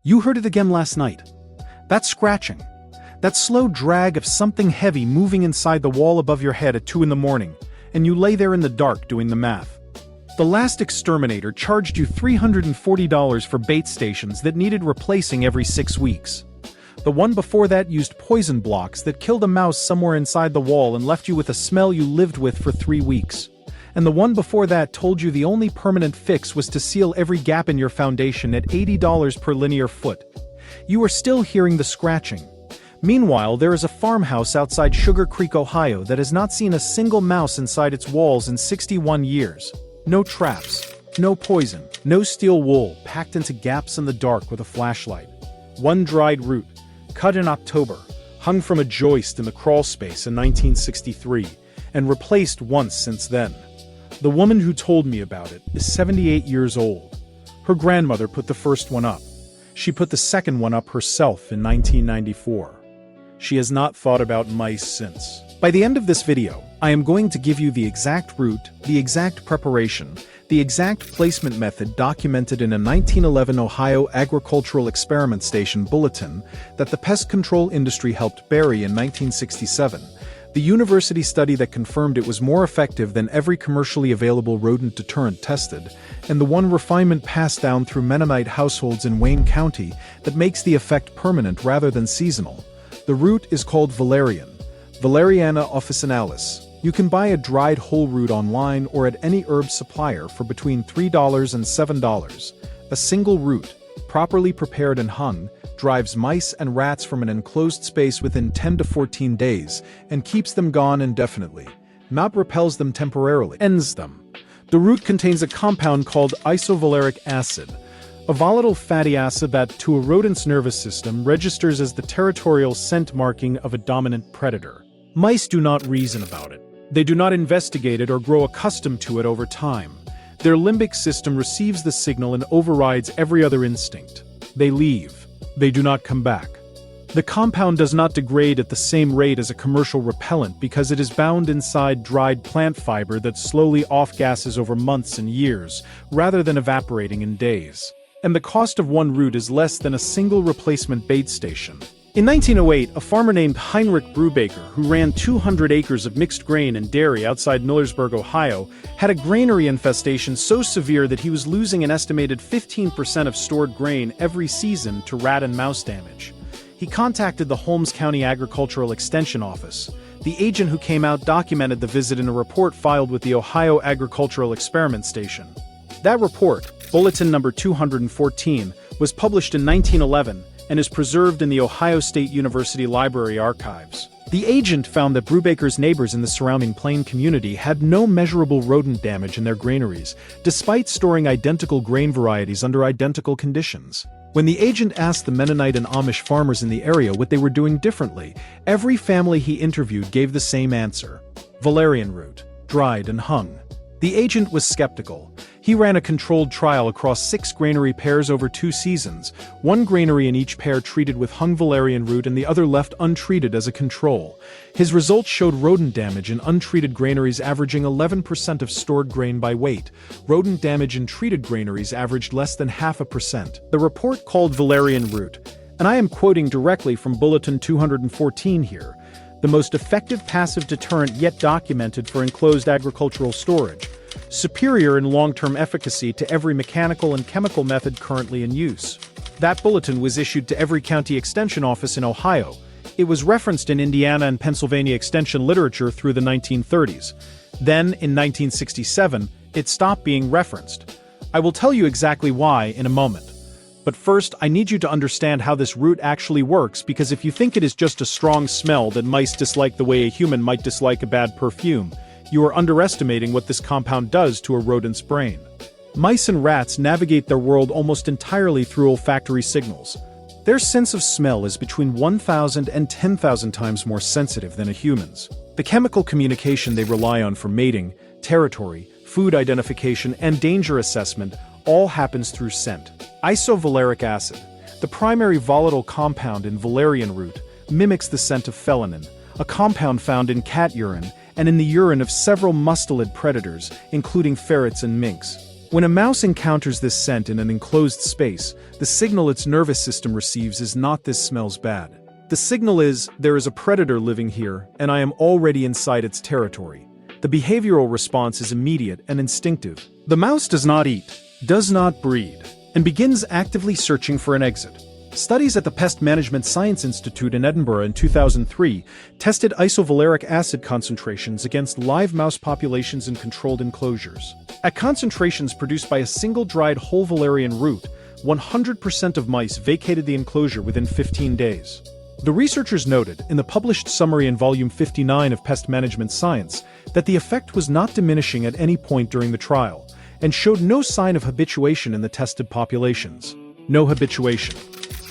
You heard it again last night. That scratching. That slow drag of something heavy moving inside the wall above your head at 2 in the morning, and you lay there in the dark doing the math. The last exterminator charged you $340 for bait stations that needed replacing every 6 weeks. The one before that used poison blocks that killed a mouse somewhere inside the wall and left you with a smell you lived with for 3 weeks. And the one before that told you the only permanent fix was to seal every gap in your foundation at $80 per linear foot. You are still hearing the scratching. Meanwhile, there is a farmhouse outside Sugar Creek, Ohio that has not seen a single mouse inside its walls in 61 years. No traps, no poison, no steel wool packed into gaps in the dark with a flashlight. One dried root, cut in October, hung from a joist in the crawl space in 1963, and replaced once since then. The woman who told me about it is 78 years old. Her grandmother put the first one up. She put the second one up herself in 1994. She has not thought about mice since. By the end of this video, I am going to give you the exact route, the exact preparation, the exact placement method documented in a 1911 Ohio Agricultural Experiment Station bulletin that the pest control industry helped bury in 1967. The university study that confirmed it was more effective than every commercially available rodent deterrent tested, and the one refinement passed down through Mennonite households in Wayne County that makes the effect permanent rather than seasonal. The root is called valerian, Valeriana officinalis. You can buy a dried whole root online or at any herb supplier for between $3 and $7. A single root, properly prepared and hung, drives mice and rats from an enclosed space within 10 to 14 days and keeps them gone indefinitely. Not repels them temporarily, ends them. The root contains a compound called isovaleric acid, a volatile fatty acid that, to a rodent's nervous system, registers as the territorial scent marking of a dominant predator. Mice do not reason about it. They do not investigate it or grow accustomed to it over time. Their limbic system receives the signal and overrides every other instinct. They leave. They do not come back. The compound does not degrade at the same rate as a commercial repellent because it is bound inside dried plant fiber that slowly off-gasses over months and years, rather than evaporating in days. And the cost of one root is less than a single replacement bait station. In 1908, a farmer named Heinrich Brubaker, who ran 200 acres of mixed grain and dairy outside Millersburg, Ohio, had a granary infestation so severe that he was losing an estimated 15% of stored grain every season to rat and mouse damage. He contacted the Holmes County Agricultural Extension Office. The agent who came out documented the visit in a report filed with the Ohio Agricultural Experiment Station. That report, Bulletin number 214, was published in 1911 and is preserved in the Ohio State University Library archives. The agent found that Brubaker's neighbors in the surrounding plain community had no measurable rodent damage in their granaries, despite storing identical grain varieties under identical conditions. When the agent asked the Mennonite and Amish farmers in the area what they were doing differently, every family he interviewed gave the same answer: valerian root, dried and hung. The agent was skeptical. He ran a controlled trial across 6 granary pairs over 2 seasons, one granary in each pair treated with hung valerian root and the other left untreated as a control. His results showed rodent damage in untreated granaries averaging 11% of stored grain by weight. Rodent damage in treated granaries averaged less than 0.5%. The report called valerian root, and I am quoting directly from Bulletin 214 here, the most effective passive deterrent yet documented for enclosed agricultural storage, superior in long-term efficacy to every mechanical and chemical method currently in use. That bulletin was issued to every county extension office in Ohio. It was referenced in Indiana and Pennsylvania extension literature through the 1930s. Then, in 1967, it stopped being referenced. I will tell you exactly why in a moment. But first, I need you to understand how this root actually works, because if you think it is just a strong smell that mice dislike the way a human might dislike a bad perfume, you are underestimating what this compound does to a rodent's brain. Mice and rats navigate their world almost entirely through olfactory signals. Their sense of smell is between 1,000 and 10,000 times more sensitive than a human's. The chemical communication they rely on for mating, territory, food identification, and danger assessment all happens through scent. Isovaleric acid, the primary volatile compound in valerian root, mimics the scent of felanin, a compound found in cat urine and in the urine of several mustelid predators, including ferrets and minks. When a mouse encounters this scent in an enclosed space, the signal its nervous system receives is not "this smells bad." The signal is, "there is a predator living here, and I am already inside its territory." The behavioral response is immediate and instinctive. The mouse does not eat, does not breed, and begins actively searching for an exit. Studies at the Pest Management Science Institute in Edinburgh in 2003 tested isovaleric acid concentrations against live mouse populations in controlled enclosures. At concentrations produced by a single dried whole valerian root, 100% of mice vacated the enclosure within 15 days. The researchers noted, in the published summary in Volume 59 of Pest Management Science, that the effect was not diminishing at any point during the trial, and showed no sign of habituation in the tested populations. No habituation.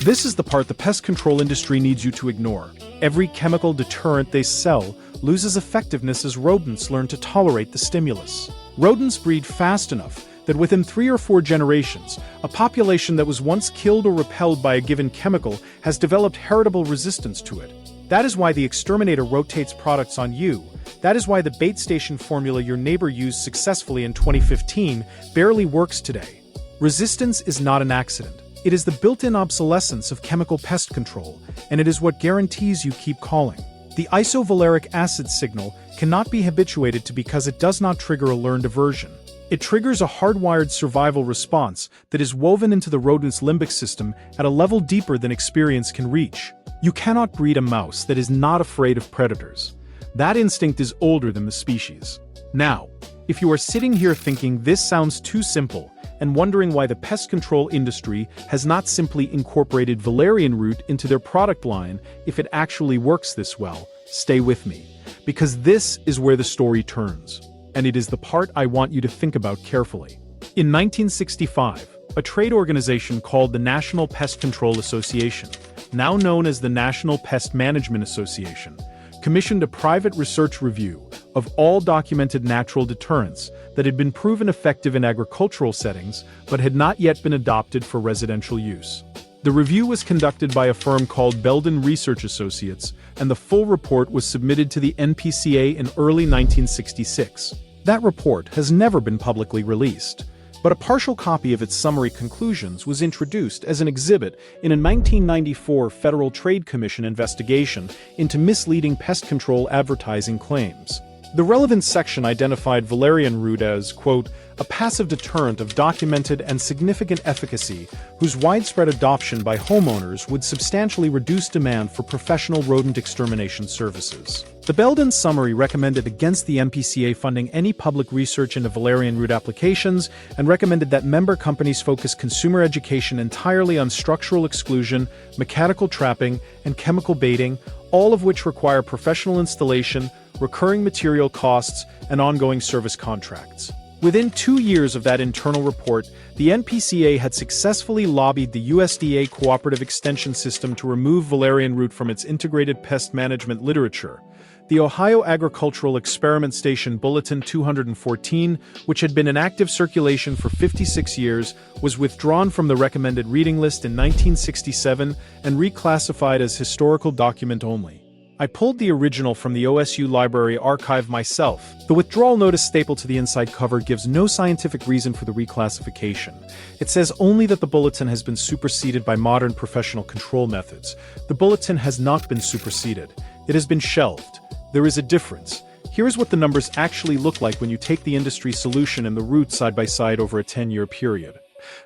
This is the part the pest control industry needs you to ignore. Every chemical deterrent they sell loses effectiveness as rodents learn to tolerate the stimulus. Rodents breed fast enough that within 3 or 4 generations, a population that was once killed or repelled by a given chemical has developed heritable resistance to it. That is why the exterminator rotates products on you. That is why the bait station formula your neighbor used successfully in 2015 barely works today. Resistance is not an accident. It is the built-in obsolescence of chemical pest control, and it is what guarantees you keep calling. The isovaleric acid signal cannot be habituated to because it does not trigger a learned aversion. It triggers a hardwired survival response that is woven into the rodent's limbic system at a level deeper than experience can reach. You cannot breed a mouse that is not afraid of predators. That instinct is older than the species. Now, if you are sitting here thinking this sounds too simple, and wondering why the pest control industry has not simply incorporated valerian root into their product line if it actually works this well, stay with me. Because this is where the story turns. And it is the part I want you to think about carefully. In 1965, a trade organization called the National Pest Control Association, now known as the National Pest Management Association, commissioned a private research review of all documented natural deterrents that had been proven effective in agricultural settings but had not yet been adopted for residential use. The review was conducted by a firm called Belden Research Associates, and the full report was submitted to the NPCA in early 1966. That report has never been publicly released, but a partial copy of its summary conclusions was introduced as an exhibit in a 1994 Federal Trade Commission investigation into misleading pest control advertising claims. The relevant section identified valerian root as, quote, a passive deterrent of documented and significant efficacy whose widespread adoption by homeowners would substantially reduce demand for professional rodent extermination services. The Belden summary recommended against the NPCA funding any public research into valerian root applications and recommended that member companies focus consumer education entirely on structural exclusion, mechanical trapping, and chemical baiting, all of which require professional installation, recurring material costs, and ongoing service contracts. Within 2 years of that internal report, the NPCA had successfully lobbied the USDA Cooperative Extension System to remove valerian root from its integrated pest management literature. The Ohio Agricultural Experiment Station Bulletin 214, which had been in active circulation for 56 years, was withdrawn from the recommended reading list in 1967 and reclassified as historical document only. I pulled the original from the OSU Library archive myself. The withdrawal notice stapled to the inside cover gives no scientific reason for the reclassification. It says only that the bulletin has been superseded by modern professional control methods. The bulletin has not been superseded. It has been shelved. There is a difference. Here is what the numbers actually look like when you take the industry solution and the root side by side over a 10-year period.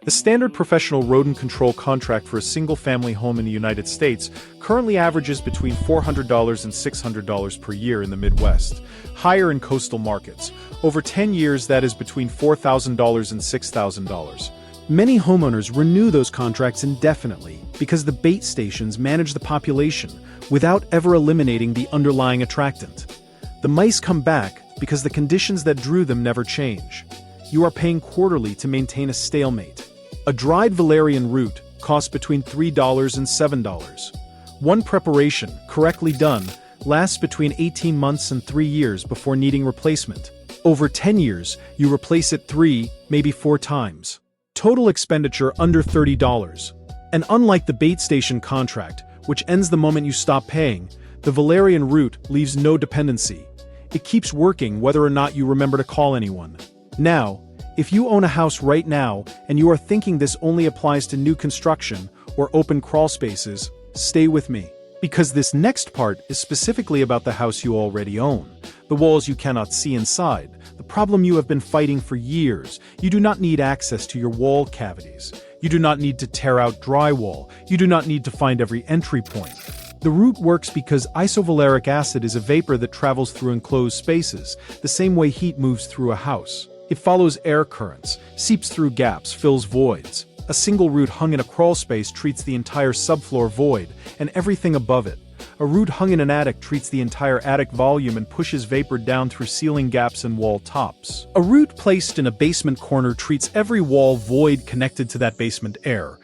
The standard professional rodent control contract for a single-family home in the United States currently averages between $400 and $600 per year in the Midwest, higher in coastal markets. Over 10 years, that is between $4,000 and $6,000. Many homeowners renew those contracts indefinitely because the bait stations manage the population without ever eliminating the underlying attractant. The mice come back because the conditions that drew them never change. You are paying quarterly to maintain a stalemate. A dried valerian root costs between $3 and $7. One preparation, correctly done, lasts between 18 months and 3 years before needing replacement. Over 10 years, you replace it 3, maybe 4 times. Total expenditure under $30. And unlike the bait station contract, which ends the moment you stop paying, the valerian root leaves no dependency. It keeps working whether or not you remember to call anyone. Now, If you own a house right now and you are thinking this only applies to new construction or open crawl spaces, stay with me. Because this next part is specifically about the house you already own, the walls you cannot see inside, the problem you have been fighting for years. You do not need access to your wall cavities. You do not need to tear out drywall. You do not need to find every entry point. The root works because isovaleric acid is a vapor that travels through enclosed spaces, the same way heat moves through a house. It follows air currents, seeps through gaps, fills voids. A single root hung in a crawl space treats the entire subfloor void and everything above it. A root hung in an attic treats the entire attic volume and pushes vapor down through ceiling gaps and wall tops. A root placed in a basement corner treats every wall void connected to that basement air.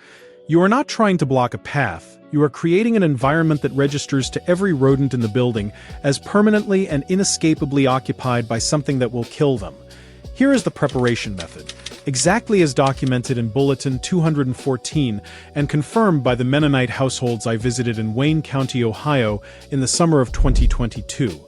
You are not trying to block a path. You are creating an environment that registers to every rodent in the building as permanently and inescapably occupied by something that will kill them. Here is the preparation method, exactly as documented in Bulletin 214 and confirmed by the Mennonite households I visited in Wayne County, Ohio in the summer of 2022.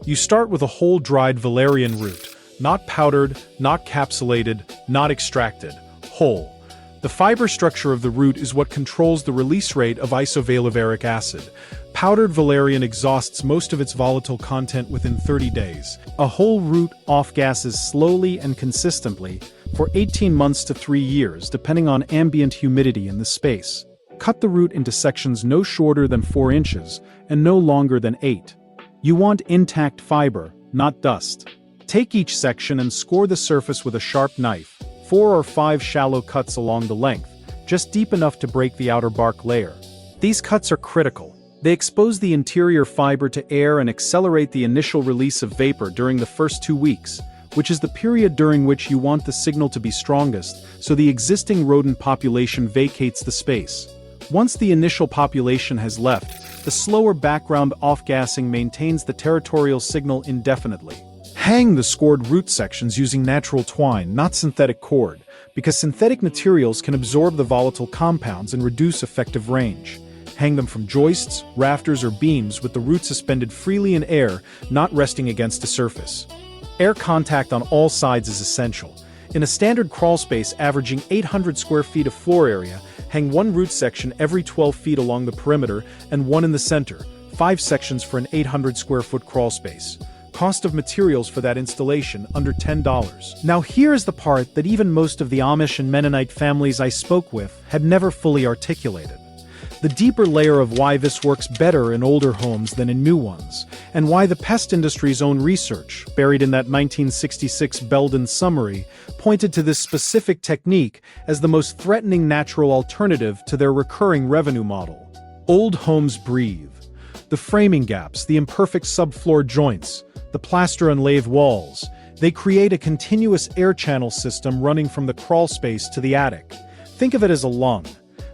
You start with a whole dried valerian root, not powdered, not capsulated, not extracted, whole. The fiber structure of the root is what controls the release rate of isovaleric acid. Powdered valerian exhausts most of its volatile content within 30 days. A whole root off-gases slowly and consistently for 18 months to 3 years, depending on ambient humidity in the space. Cut the root into sections no shorter than 4 inches and no longer than 8. You want intact fiber, not dust. Take each section and score the surface with a sharp knife, 4 or 5 shallow cuts along the length, just deep enough to break the outer bark layer. These cuts are critical. They expose the interior fiber to air and accelerate the initial release of vapor during the first 2 weeks, which is the period during which you want the signal to be strongest, so the existing rodent population vacates the space. Once the initial population has left, the slower background off-gassing maintains the territorial signal indefinitely. Hang the scored root sections using natural twine, not synthetic cord, because synthetic materials can absorb the volatile compounds and reduce effective range. Hang them from joists, rafters, or beams with the root suspended freely in air, not resting against a surface. Air contact on all sides is essential. In a standard crawl space averaging 800 square feet of floor area, hang 1 root section every 12 feet along the perimeter and 1 in the center, 5 sections for an 800 square foot crawl space. Cost of materials for that installation, under $10. Now here is the part that even most of the Amish and Mennonite families I spoke with had never fully articulated. The deeper layer of why this works better in older homes than in new ones, and why the pest industry's own research, buried in that 1966 Belden summary, pointed to this specific technique as the most threatening natural alternative to their recurring revenue model. Old homes breathe. The framing gaps, the imperfect subfloor joints, the plaster and lathe walls, they create a continuous air channel system running from the crawl space to the attic. Think of it as a lung.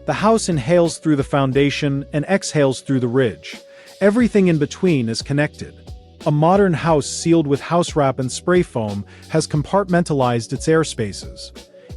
The house inhales through the foundation and exhales through the ridge. Everything in between is connected. A modern house sealed with house wrap and spray foam has compartmentalized its air spaces.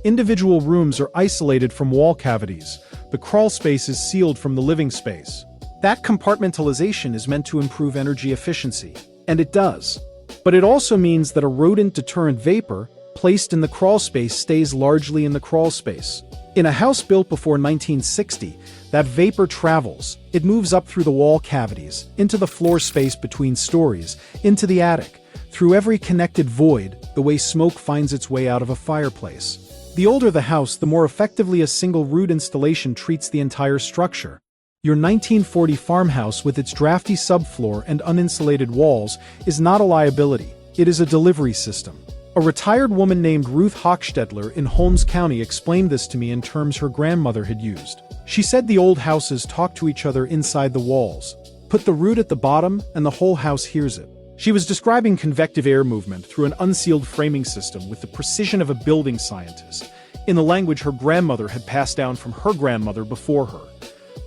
Individual rooms are isolated from wall cavities. The crawl space is sealed from the living space. That compartmentalization is meant to improve energy efficiency, and it does. But it also means that a rodent deterrent vapor placed in the crawl space stays largely in the crawl space. In a house built before 1960, that vapor travels. It moves up through the wall cavities, into the floor space between stories, into the attic, through every connected void, the way smoke finds its way out of a fireplace. The older the house, the more effectively a single root installation treats the entire structure. Your 1940 farmhouse with its drafty subfloor and uninsulated walls is not a liability, it is a delivery system. A retired woman named Ruth Hochstetler in Holmes County explained this to me in terms her grandmother had used. She said the old houses talk to each other inside the walls. Put the root at the bottom and the whole house hears it. She was describing convective air movement through an unsealed framing system with the precision of a building scientist, in the language her grandmother had passed down from her grandmother before her.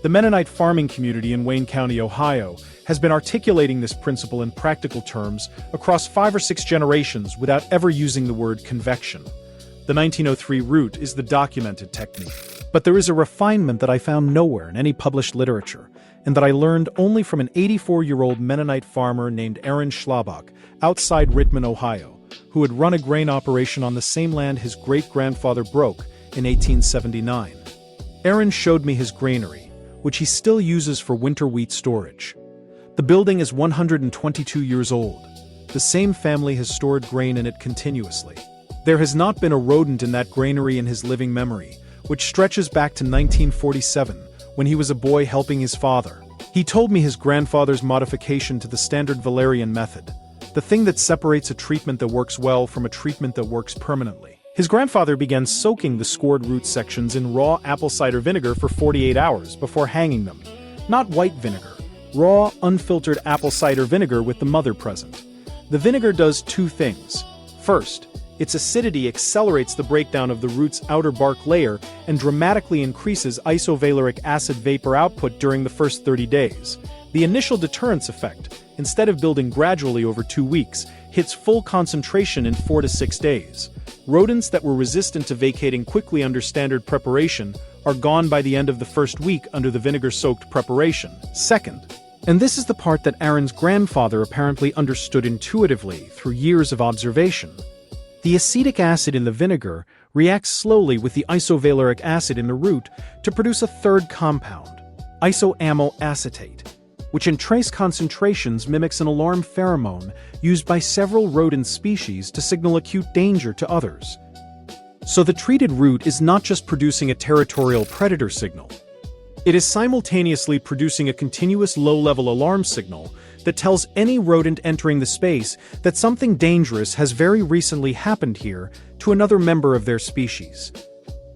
The Mennonite farming community in Wayne County, Ohio, has been articulating this principle in practical terms across 5 or 6 generations without ever using the word convection. The 1903 root is the documented technique. But there is a refinement that I found nowhere in any published literature, and that I learned only from an 84-year-old Mennonite farmer named Aaron Schlabach outside Rittman, Ohio, who had run a grain operation on the same land his great-grandfather broke in 1879. Aaron showed me his granary, which he still uses for winter wheat storage. The building is 122 years old. The same family has stored grain in it continuously. There has not been a rodent in that granary in his living memory, which stretches back to 1947, when he was a boy helping his father. He told me his grandfather's modification to the standard valerian method, the thing that separates a treatment that works well from a treatment that works permanently. His grandfather began soaking the scored root sections in raw apple cider vinegar for 48 hours before hanging them. Not white vinegar, raw, unfiltered apple cider vinegar with the mother present. The vinegar does two things. First, its acidity accelerates the breakdown of the root's outer bark layer and dramatically increases isovaleric acid vapor output during the first 30 days. The initial deterrence effect, instead of building gradually over 2 weeks, hits full concentration in 4 to 6 days. Rodents that were resistant to vacating quickly under standard preparation are gone by the end of the first week under the vinegar-soaked preparation. Second, and this is the part that Aaron's grandfather apparently understood intuitively through years of observation, the acetic acid in the vinegar reacts slowly with the isovaleric acid in the root to produce a third compound, isoamylacetate, which in trace concentrations mimics an alarm pheromone used by several rodent species to signal acute danger to others. So the treated root is not just producing a territorial predator signal. It is simultaneously producing a continuous low-level alarm signal that tells any rodent entering the space that something dangerous has very recently happened here to another member of their species.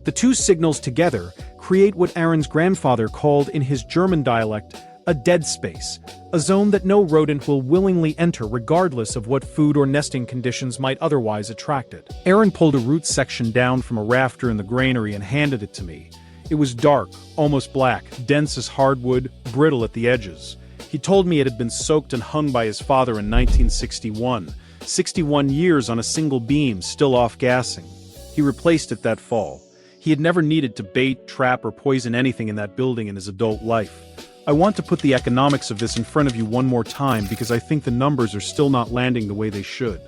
The two signals together create what Aaron's grandfather called in his German dialect a dead space, a zone that no rodent will willingly enter regardless of what food or nesting conditions might otherwise attract it. Aaron pulled a root section down from a rafter in the granary and handed it to me. It was dark, almost black, dense as hardwood, brittle at the edges. He told me it had been soaked and hung by his father in 1961. 61 years on a single beam, still off gassing. He replaced it that fall. He had never needed to bait, trap, or poison anything in that building in his adult life. I want to put the economics of this in front of you one more time because I think the numbers are still not landing the way they should.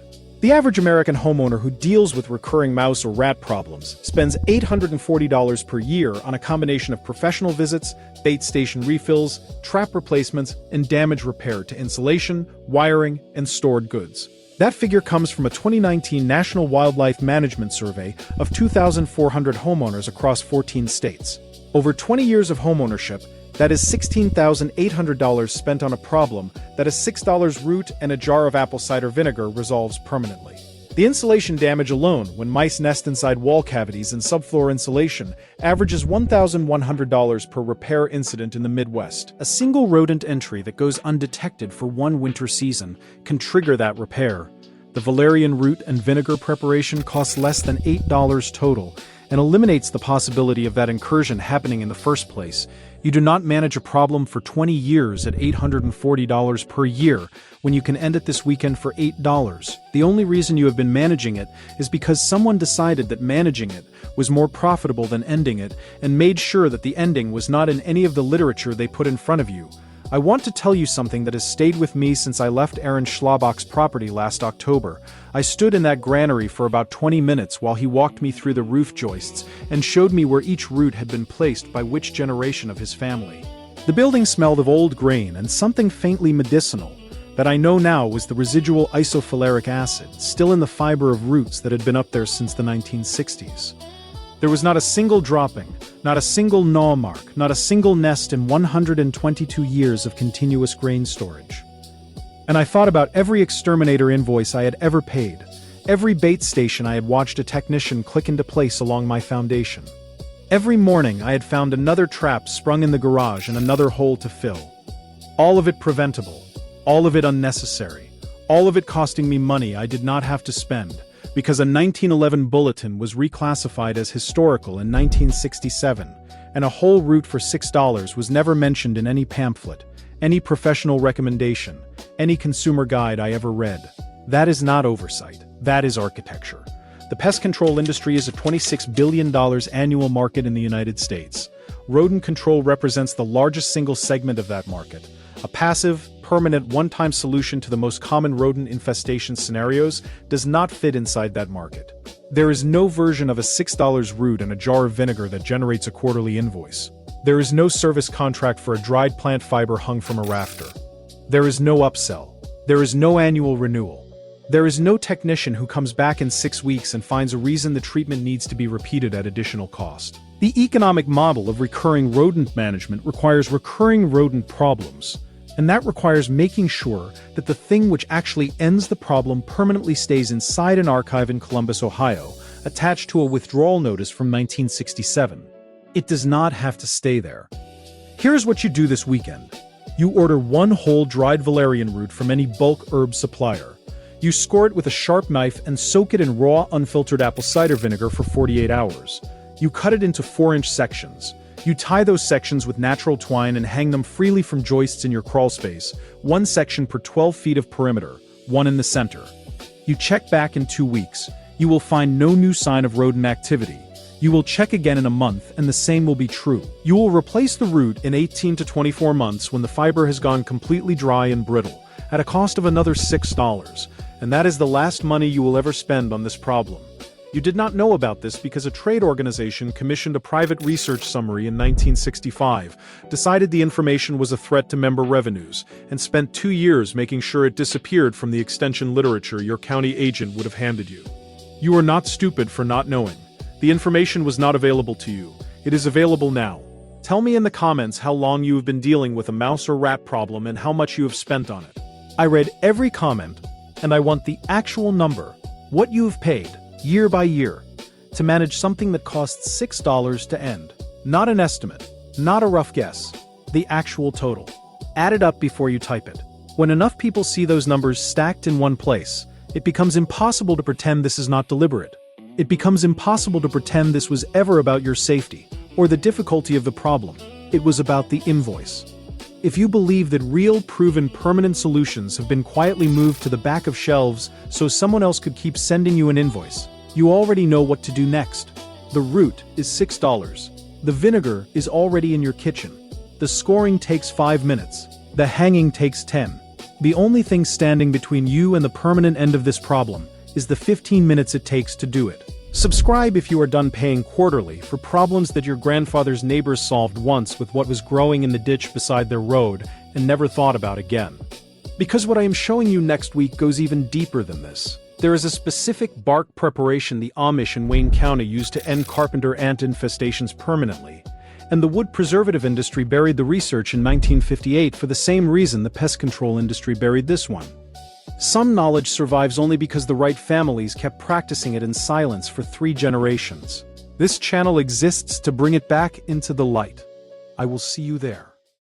The average American homeowner who deals with recurring mouse or rat problems spends $840 per year on a combination of professional visits, bait station refills, trap replacements, and damage repair to insulation, wiring, and stored goods. That figure comes from a 2019 National Wildlife Management Survey of 2,400 homeowners across 14 states. Over 20 years of homeownership, that is $16,800 spent on a problem that a $6 root and a jar of apple cider vinegar resolves permanently. The insulation damage alone, when mice nest inside wall cavities and subfloor insulation, averages $1,100 per repair incident in the Midwest. A single rodent entry that goes undetected for one winter season can trigger that repair. The valerian root and vinegar preparation costs less than $8 total and eliminates the possibility of that incursion happening in the first place. You do not manage a problem for 20 years at $840 per year when you can end it this weekend for $8. The only reason you have been managing it is because someone decided that managing it was more profitable than ending it and made sure that the ending was not in any of the literature they put in front of you. I want to tell you something that has stayed with me since I left Aaron Schlabach's property last October. I stood in that granary for about 20 minutes while he walked me through the roof joists and showed me where each root had been placed by which generation of his family. The building smelled of old grain and something faintly medicinal that I know now was the residual isovaleric acid still in the fiber of roots that had been up there since the 1960s. There was not a single dropping, not a single gnaw mark, not a single nest in 122 years of continuous grain storage. And I thought about every exterminator invoice I had ever paid, every bait station I had watched a technician click into place along my foundation. Every morning I had found another trap sprung in the garage and another hole to fill. All of it preventable, all of it unnecessary, all of it costing me money I did not have to spend, because a 1911 bulletin was reclassified as historical in 1967, and a whole root for $6 was never mentioned in any pamphlet, any professional recommendation, any consumer guide I ever read. That is not oversight. That is architecture. The pest control industry is a $26 billion annual market in the United States. Rodent control represents the largest single segment of that market, a passive, permanent one-time solution to the most common rodent infestation scenarios does not fit inside that market. There is no version of a $6 root and a jar of vinegar that generates a quarterly invoice. There is no service contract for a dried plant fiber hung from a rafter. There is no upsell. There is no annual renewal. There is no technician who comes back in 6 weeks and finds a reason the treatment needs to be repeated at additional cost. The economic model of recurring rodent management requires recurring rodent problems, and that requires making sure that the thing which actually ends the problem permanently stays inside an archive in Columbus, Ohio, attached to a withdrawal notice from 1967. It does not have to stay there. Here's what you do this weekend. You order 1 whole dried valerian root from any bulk herb supplier. You score it with a sharp knife and soak it in raw, unfiltered apple cider vinegar for 48 hours. You cut it into 4-inch sections. You tie those sections with natural twine and hang them freely from joists in your crawl space, 1 section per 12 feet of perimeter, 1 in the center. You check back in 2 weeks. You will find no new sign of rodent activity. You will check again in a month and the same will be true. You will replace the root in 18 to 24 months when the fiber has gone completely dry and brittle, at a cost of another $6, and that is the last money you will ever spend on this problem. You did not know about this because a trade organization commissioned a private research summary in 1965, decided the information was a threat to member revenues, and spent 2 years making sure it disappeared from the extension literature your county agent would have handed you. You are not stupid for not knowing. The information was not available to you. It is available now. Tell me in the comments how long you have been dealing with a mouse or rat problem and how much you have spent on it. I read every comment, and I want the actual number, what you have paid, year by year, to manage something that costs $6 to end. Not an estimate, not a rough guess, the actual total. Add it up before you type it. When enough people see those numbers stacked in one place, it becomes impossible to pretend this is not deliberate. It becomes impossible to pretend this was ever about your safety, or the difficulty of the problem. It was about the invoice. If you believe that real, proven, permanent solutions have been quietly moved to the back of shelves so someone else could keep sending you an invoice, you already know what to do next. The root is $6. The vinegar is already in your kitchen. The scoring takes 5 minutes. The hanging takes 10. The only thing standing between you and the permanent end of this problem is the 15 minutes it takes to do it. Subscribe if you are done paying quarterly for problems that your grandfather's neighbors solved once with what was growing in the ditch beside their road and never thought about again. Because what I am showing you next week goes even deeper than this. There is a specific bark preparation the Amish in Wayne County used to end carpenter ant infestations permanently, and the wood preservative industry buried the research in 1958 for the same reason the pest control industry buried this one. Some knowledge survives only because the right families kept practicing it in silence for 3 generations. This channel exists to bring it back into the light. I will see you there.